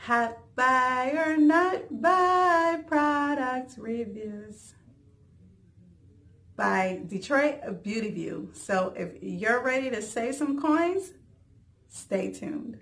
Hot buy or not buy product reviews by Detroit.beauty.view. So if you're ready to save some coins, stay tuned.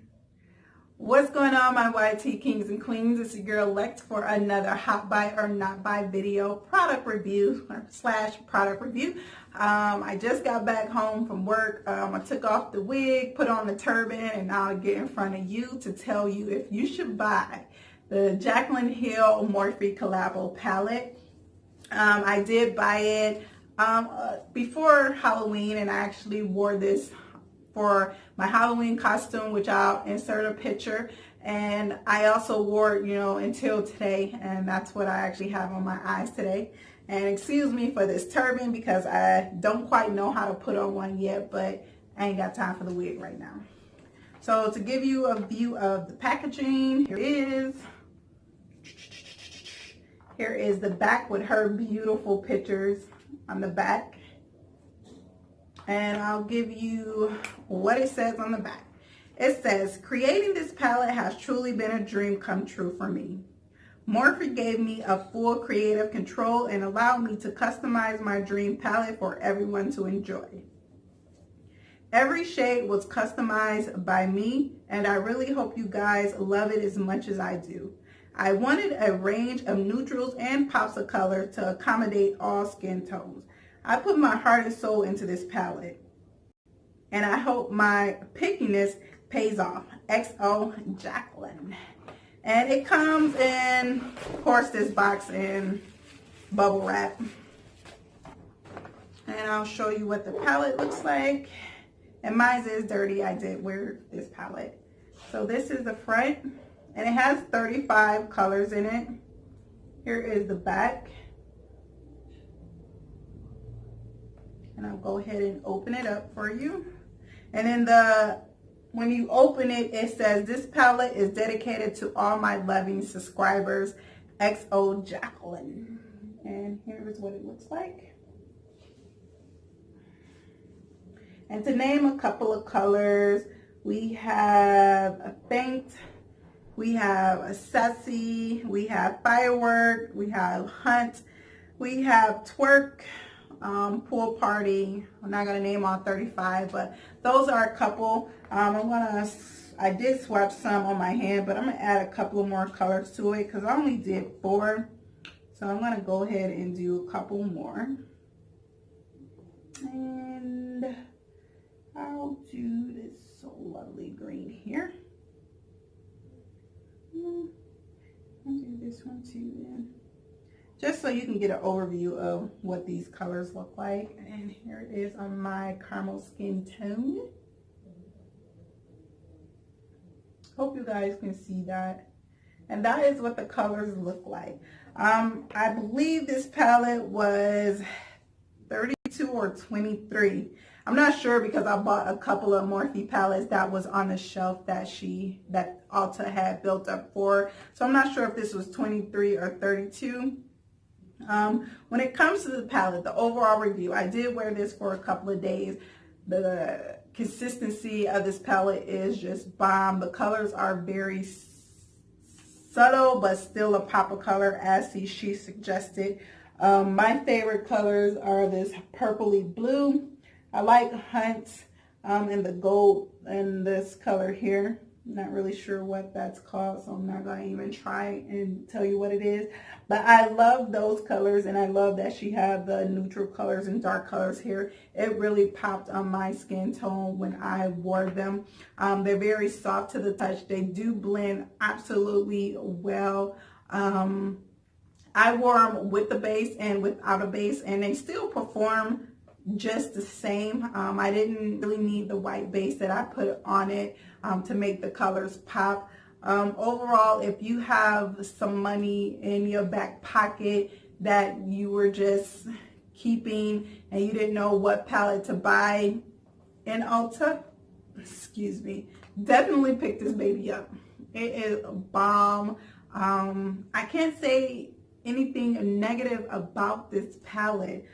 What's going on, my YT kings and queens? It's your girl Lex for another hot buy or not buy video product review / product review. I just got back home from work. I took off the wig, put on the turban, and now I get in front of you to tell you if you should buy the Jaclyn Hill Morphe Collabo palette. I did buy it before Halloween, and I actually wore this for my Halloween costume, which I'll insert a picture. And I also wore it, until today, and that's what I actually have on my eyes today. And excuse me for this turban because I don't quite know how to put on one yet, but I ain't got time for the wig right now. So to give you a view of the packaging, here it is. Here is the back with her beautiful pictures on the back. And I'll give you what it says on the back. It says, creating this palette has truly been a dream come true for me. Morphe gave me a full creative control and allowed me to customize my dream palette for everyone to enjoy. Every shade was customized by me, and I really hope you guys love it as much as I do. I wanted a range of neutrals and pops of color to accommodate all skin tones. I put my heart and soul into this palette, and I hope my pickiness pays off. XO Jaclyn. And it comes in, of course, this box in bubble wrap. And I'll show you what the palette looks like. And mine is dirty. I did wear this palette. So this is the front, and it has 35 colors in it. Here is the back. And I'll go ahead and open it up for you. And then when you open it, it says, this palette is dedicated to all my loving subscribers, XO Jaclyn. And here's what it looks like. And to name a couple of colors, we have a faint, we have a sassy, we have firework, we have hunt, we have twerk, pool party. I'm not gonna name all 35, but those are a couple. I did swatch some on my hand, but I'm gonna add a couple of more colors to it because I only did 4. So I'm gonna go ahead and do a couple more. And I'll do this so lovely green here. I'll do this one too then. Just so you can get an overview of what these colors look like. And here it is on my caramel skin tone. Hope you guys can see that. And that is what the colors look like. I believe this palette was 32 or 23. I'm not sure because I bought a couple of Morphe palettes that was on the shelf that Ulta had built up for. So I'm not sure if this was 23 or 32. When it comes to the palette, the overall review, I did wear this for a couple of days. The consistency of this palette is just bomb. The colors are very subtle, but still a pop of color as she suggested. My favorite colors are this purpley blue. I like Hunt and the gold and this color here. I'm not really sure what that's called, so I'm not going to even try and tell you what it is. But I love those colors, and I love that she had the neutral colors and dark colors here. It really popped on my skin tone when I wore them. They're very soft to the touch. They do blend absolutely well. I wore them with the base and without a base, and they still perform just the same. I didn't really need the white base that I put on it to make the colors pop. Overall, if you have some money in your back pocket that you were just keeping and you didn't know what palette to buy in Ulta, excuse me, definitely pick this baby up. It is a bomb. I can't say anything negative about this palette.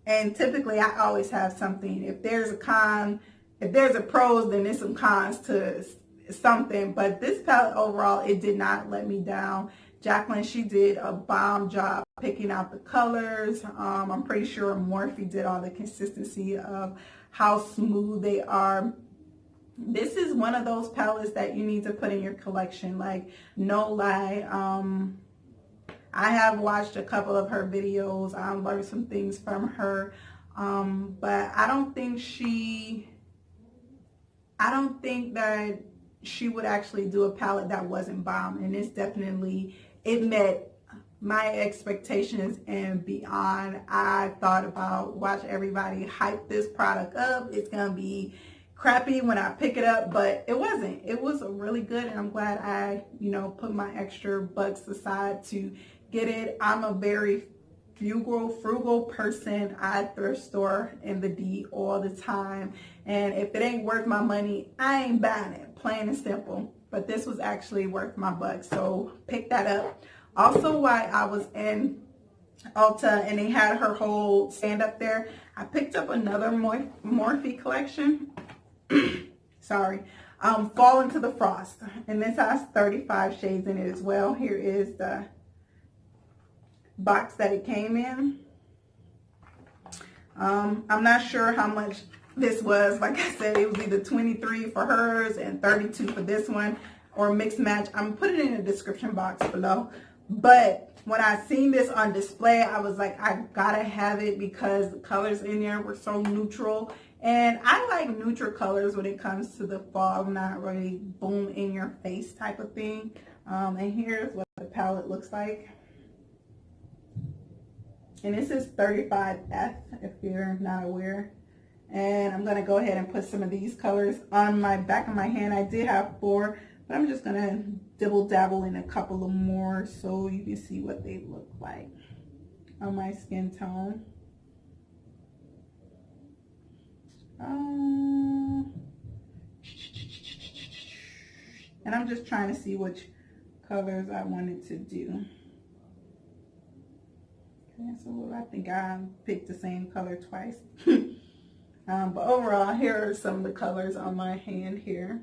And typically I always have something. If there's a con, if there's a pros, then there's some cons to something. But this palette overall, it did not let me down. Jaclyn, she did a bomb job picking out the colors. I'm pretty sure Morphe did all the consistency of how smooth they are. This is one of those palettes that you need to put in your collection, like no lie. I have watched a couple of her videos. I learned some things from her, but I don't think that she would actually do a palette that wasn't bomb, and it's definitely, it met my expectations and beyond. I thought about, watch everybody hype this product up, it's gonna be crappy when I pick it up, but it wasn't. It was really good, and I'm glad I, you know, put my extra bucks aside to get it. I'm a very frugal person. I thrift store in the D all the time, and if it ain't worth my money, I ain't buying it, plain and simple. But this was actually worth my bucks, so pick that up. Also, while I was in Ulta and they had her whole stand up there, I picked up another Morphe collection. Sorry, Fall Into the Frost, and this has 35 shades in it as well. Here is the box that it came in. I'm not sure how much this was. Like I said, it was either 23 for hers and 32 for this one, or mixed match. I'm putting it in the description box below. But when I seen this on display, I was like, I gotta have it because the colors in there were so neutral. And I like neutral colors when it comes to the fall, not really boom in your face type of thing. And here's what the palette looks like. And this is 35F if you're not aware. And I'm gonna go ahead and put some of these colors on my back of my hand. I did have 4, but I'm just gonna dibble dabble in a couple of more so you can see what they look like on my skin tone. And I'm just trying to see which colors I wanted to do. Okay, so I think I picked the same color twice. But overall, here are some of the colors on my hand here.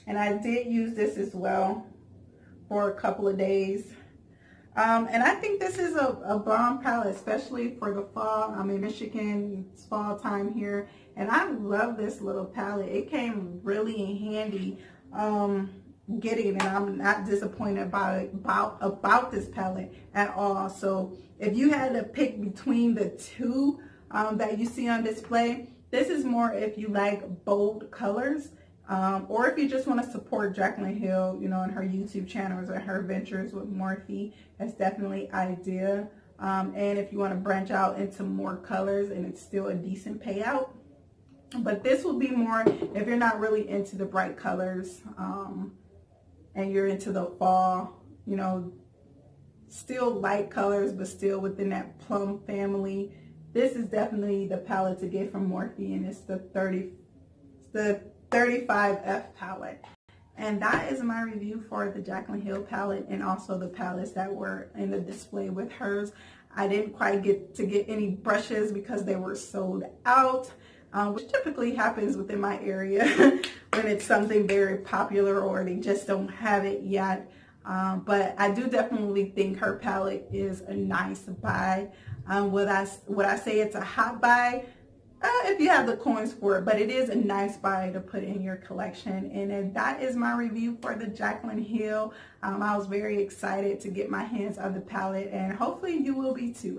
And I did use this as well for a couple of days. And I think this is a bomb palette, especially for the fall. I'm in Michigan, it's fall time here, and I love this little palette. It came really in handy getting it, and I'm not disappointed about this palette at all. So if you had to pick between the two that you see on display, this is more if you like bold colors. Or if you just want to support Jaclyn Hill, you know, and her YouTube channels or her ventures with Morphe, that's definitely ideal. And if you want to branch out into more colors and it's still a decent payout. But this will be more if you're not really into the bright colors and you're into the fall, you know, still light colors, but still within that plum family. This is definitely the palette to get from Morphe, and it's the 35F palette. And that is my review for the Jaclyn Hill palette and also the palettes that were in the display with hers. I didn't quite get to get any brushes because they were sold out, which typically happens within my area when it's something very popular or they just don't have it yet. But I do definitely think her palette is a nice buy. Would I say it's a hot buy? If you have the coins for it, but it is a nice buy to put in your collection. And that is my review for the Jaclyn Hill. I was very excited to get my hands on the palette, and hopefully you will be too.